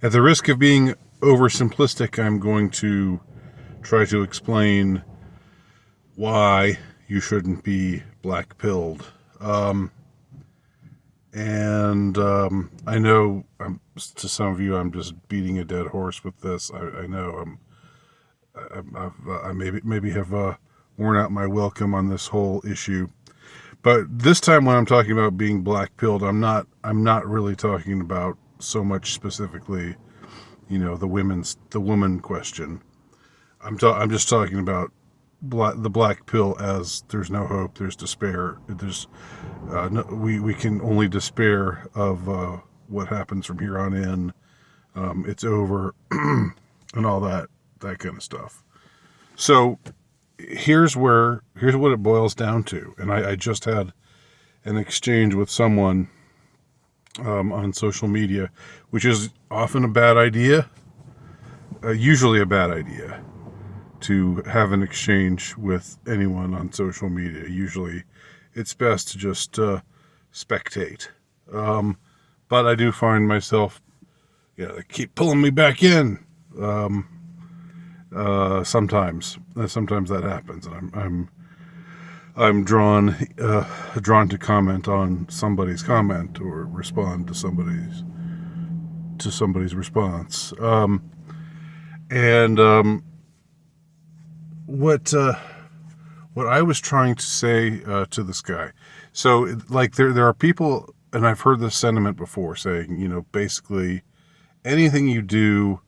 At the risk of being oversimplistic, I'm going to try to explain why you shouldn't be black pilled. I know to some of you, I'm just beating a dead horse with this. I know I maybe have worn out my welcome on this whole issue. But this time, when I'm talking about being black pilled, I'm not really talking about so much specifically, the woman question. I'm just talking about the black pill as there's no hope, there's despair, there's no, we can only despair of what happens from here on in. It's over, and all that kind of stuff. So here's what it boils down to, and I just had an exchange with someone on social media, which is often a bad idea, usually a bad idea to have an exchange with anyone on social media. Usually it's best to just spectate. But I do find myself, they keep pulling me back in. Sometimes that happens, and I'm drawn to comment on somebody's comment or respond to somebody's response. What I was trying to say to this guy, so like there are people, and I've heard this sentiment before, saying, basically anything you do,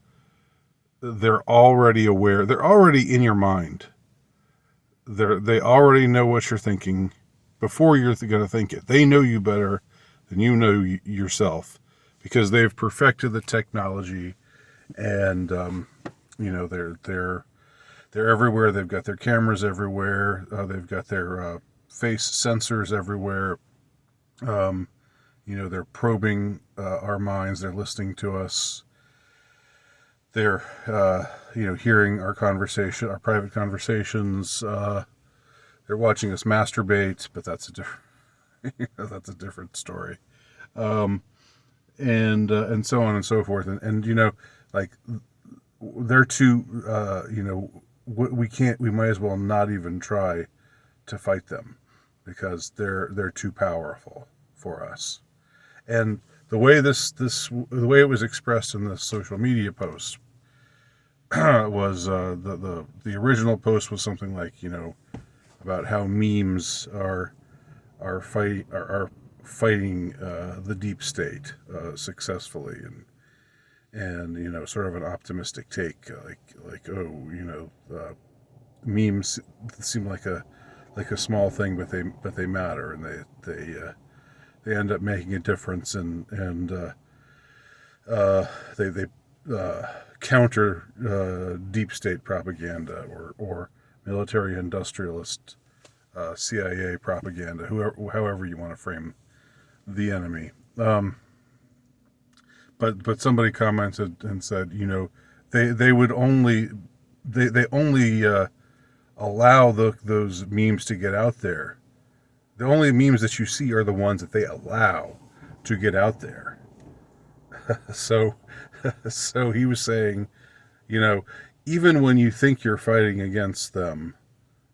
they're already aware, they're already in your mind. They already know what you're thinking before you're going to think it. They know you better than you know yourself, because they've perfected the technology, and they're everywhere. They've got their cameras everywhere. They've got their face sensors everywhere. They're probing our minds. They're listening to us. They're hearing our conversation, our private conversations. They're watching us masturbate, but that's a different story. And so on and so forth. And like they're too. We might as well not even try to fight them, because they're too powerful for us. And the way the way it was expressed in the social media post was the original post was something like, about how memes are fighting the deep state successfully, and sort of an optimistic take, memes seem like a small thing, but they matter, and they end up making a difference, and they counter deep state propaganda, or military industrialist CIA propaganda, however you want to frame the enemy. But somebody commented and said, they would only they only allow those memes to get out there. The only memes that you see are the ones that they allow to get out there. So he was saying, even when you think you're fighting against them,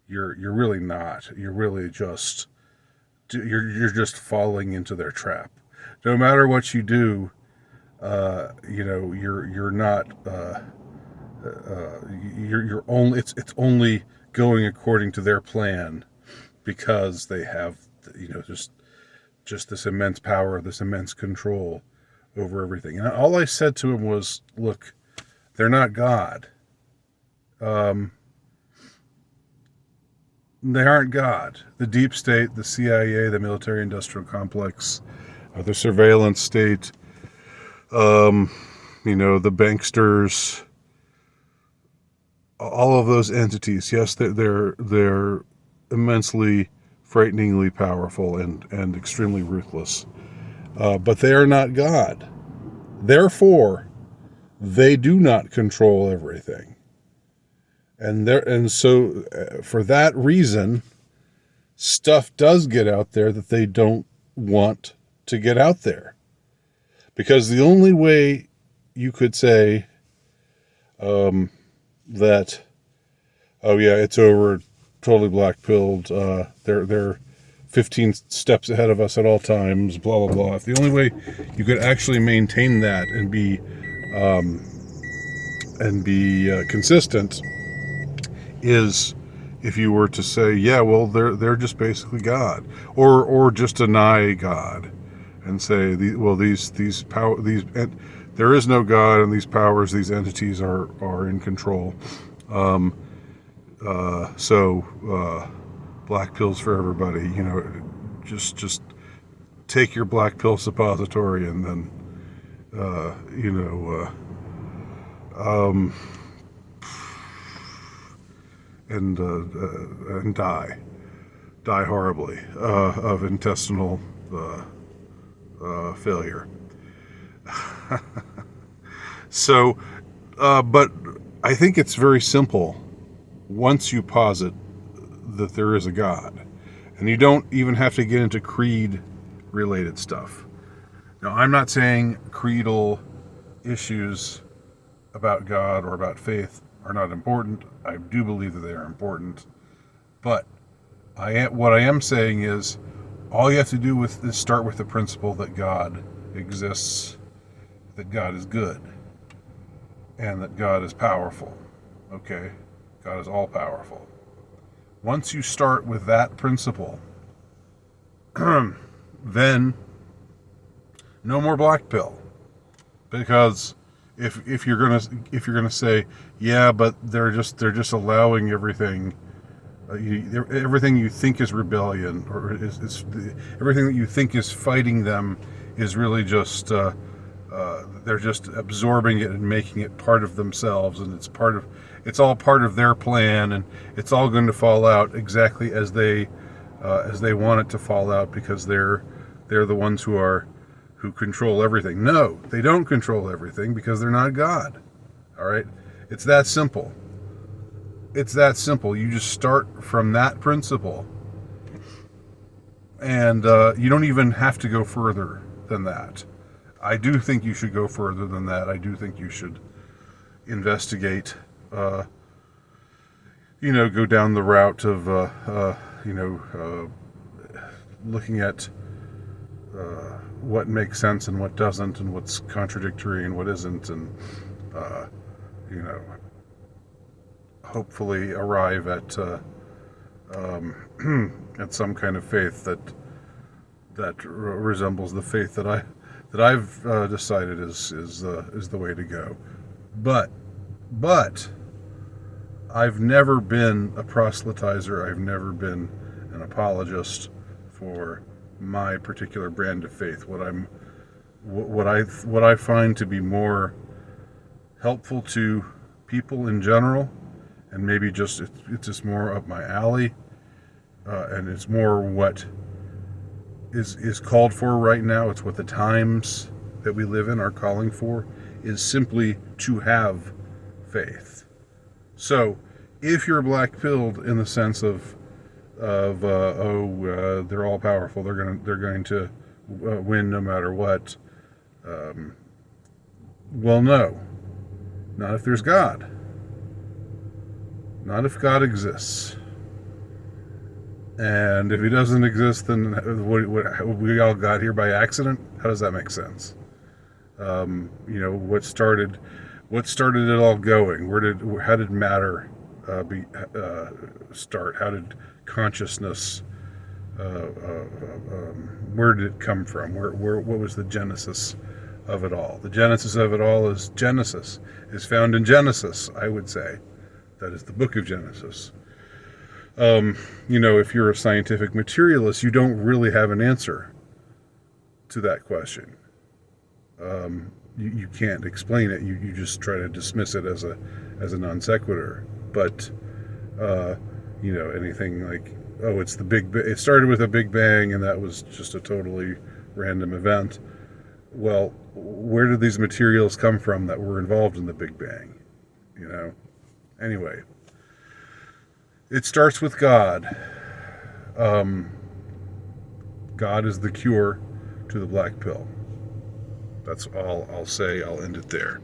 you're really not. You're really just you're just falling into their trap. No matter what you do, you're not. You're only. It's only going according to their plan, because they have just this immense power, this immense control over everything. And all I said to him was, look, they're not God. They aren't God. The deep state, the CIA, the military industrial complex, the surveillance state, the banksters, all of those entities, yes, they're immensely, frighteningly powerful and extremely ruthless. But they are not God. Therefore, they do not control everything. And so for that reason, stuff does get out there that they don't want to get out there. Because the only way you could say that, oh yeah, it's over, totally black pilled. They're 15 steps ahead of us at all times. Blah blah blah. If the only way you could actually maintain that and be consistent is if you were to say, yeah, well, they're just basically God, or just deny God and say, these power these there is no God, and these powers, these entities are in control. So black pills for everybody. Just take your black pill suppository and then you know and die horribly of intestinal failure. So, but I think it's very simple once you posit that there is a God. And you don't even have to get into creed related stuff. Now, I'm not saying creedal issues about God or about faith are not important. I do believe that they are important. But what I am saying is all you have to do is start with the principle that God exists, that God is good, and that God is powerful. Okay? God is all powerful. Once you start with that principle, then no more black pill. Because if you're gonna say, yeah, but they're just allowing everything, everything you think is rebellion, or is everything that you think is fighting them is really just they're just absorbing it and making it part of themselves, and it's all part of their plan, and it's all going to fall out exactly as they want it to fall out, because they're the ones who control everything. No, they don't control everything, because they're not God. All right, it's that simple. It's that simple. You just start from that principle, and you don't even have to go further than that. I do think you should go further than that. I do think you should investigate, go down the route of, looking at what makes sense and what doesn't, and what's contradictory and what isn't, and, hopefully arrive at at some kind of faith that resembles the faith that I've decided is the way to go. But I've never been a proselytizer. I've never been an apologist for my particular brand of faith. What I find to be more helpful to people in general, and maybe it's just more up my alley, and it's more what is called for right now. It's what the times that we live in are calling for, is simply to have faith. So if you're black pilled in the sense of they're all powerful, they're going to win no matter what, well, no, not if there's God, not if God exists. And if he doesn't exist, then we all got here by accident? How does that make sense? What started it all going? How did matter start? How did consciousness? Where did it come from? What was the genesis of it all? The genesis of it all is Genesis. Is found in Genesis, I would say. That is the book of Genesis. If you're a scientific materialist, you don't really have an answer to that question. You can't explain it. You just try to dismiss it as a non sequitur. But anything like, oh, it's the Big Bang. It started with a Big Bang, and that was just a totally random event. Well, where did these materials come from that were involved in the Big Bang? Anyway. It starts with God. God is the cure to the black pill. That's all I'll say. I'll end it there.